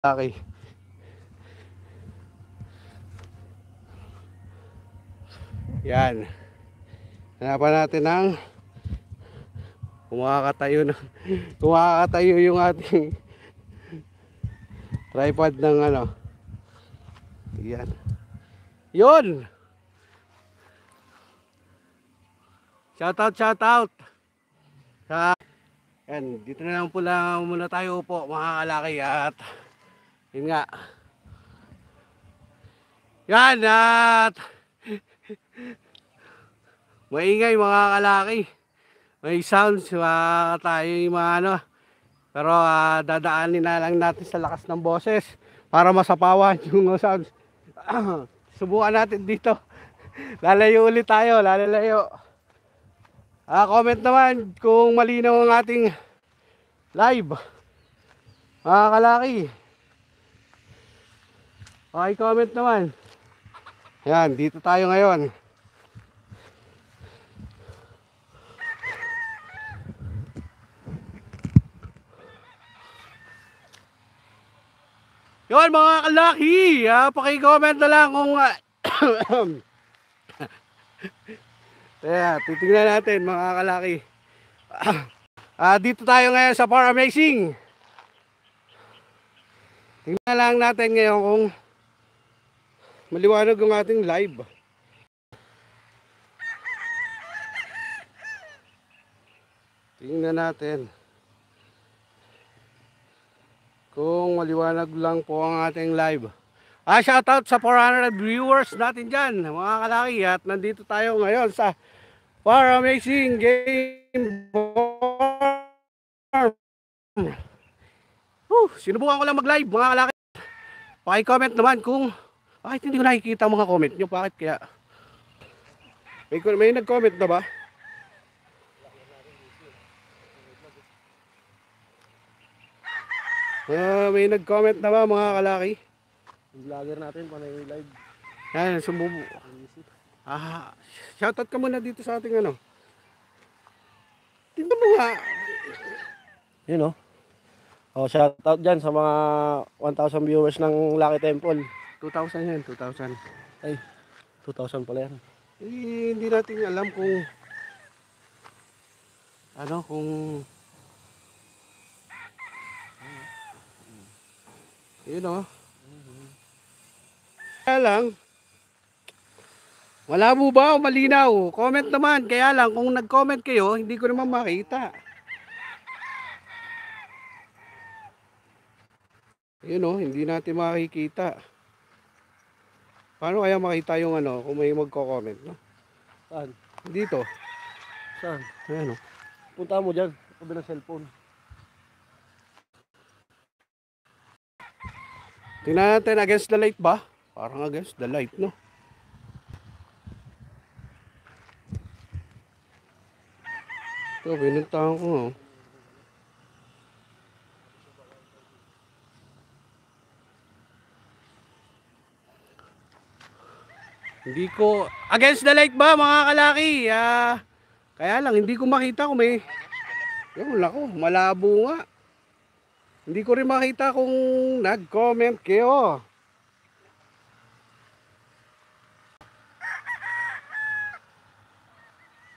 Okay. Yan. Hanapan natin ng kumakatayo yung ating tripod ng ano. Yan. Yun. Shout out. Yan, dito na lang pula muna tayo po mga kalaki at yun nga. Yan at maingay mga kalaki. May sounds tayo yung mga ano. Pero dadaanin na lang natin sa lakas ng boses para masapawan yung sounds. Subukan natin dito. Lalayo ulit tayo, lalayo. Comment naman kung malinaw ang ating live. Mga kalaki. Okay, comment naman. Yan, dito tayo ngayon. Yun mga kalaki, paki-comment na lang kung titignan natin mga kalaki. Dito tayo ngayon sa Far Amazing. Tingnan lang natin ngayon kung maliwanag yung ating live. Tingnan natin kung maliwanag lang po ang ating live. Shoutout sa 400 viewers natin dyan mga kalaki. At nandito tayo ngayon sa Far Amazing Game Farm. Sinubukan ko lang mag-live mga kalaki. Paki-comment naman kung bakit hindi ko nakikita ang mga comment nyo. Bakit kaya? May nag-comment na ba? May nag-comment na ba mga kalaki? Yung vlogger natin panay live. Yan, sumubo. Shoutout ka muna dito sa ating ano. Tingnan mo nga. Yun shoutout dyan sa mga 1,000 viewers ng Lucky Temple. 2,000 yan, 2,000. Ay, 2,000 pala yan. Hindi natin alam kung yun Kaya lang, malabo ba o malinaw? Comment naman. Kaya lang, kung nag-comment kayo, hindi ko naman makita. Yun hindi natin makikita. Paano kaya makita yung kung may magko-comment, no? Saan? Dito. Saan? Ayan Punta mo dyan, sabi ng cellphone. Tingnan natin against the light ba? Parang against the light, no? Ito, binuntahan ko, Hindi ko against the light ba mga kalaki? Kaya lang hindi ko makita kung may malabo nga. Hindi ko rin makita kung nag-comment kayo.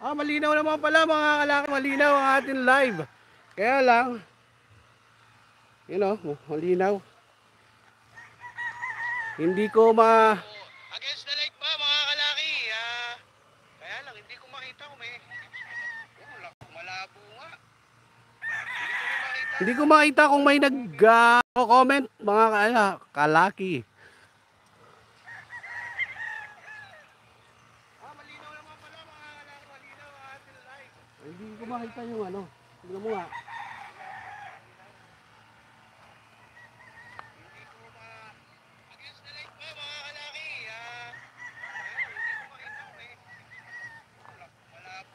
Malinaw naman pala mga kalaki, malinaw ang ating live. Kaya lang malinaw. Hindi ko against the light ba mga kalaki? Kaya lang hindi ko makita kung may malabo nga. Hindi ko makita kung may nag-comment mga kalaki. Malinaw naman pala mga kalaki, malinaw ang ating live. Hindi ko makita yung tignan mo nga.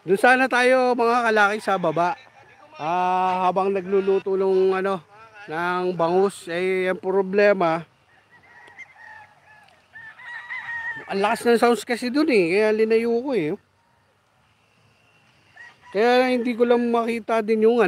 Doon sana tayo mga kalaki sa baba. Habang nagluluto ng ng bangus, ang problema. Ang lakas ng sounds kasi doon kaya linayo ko Kaya hindi ko lang makita din yung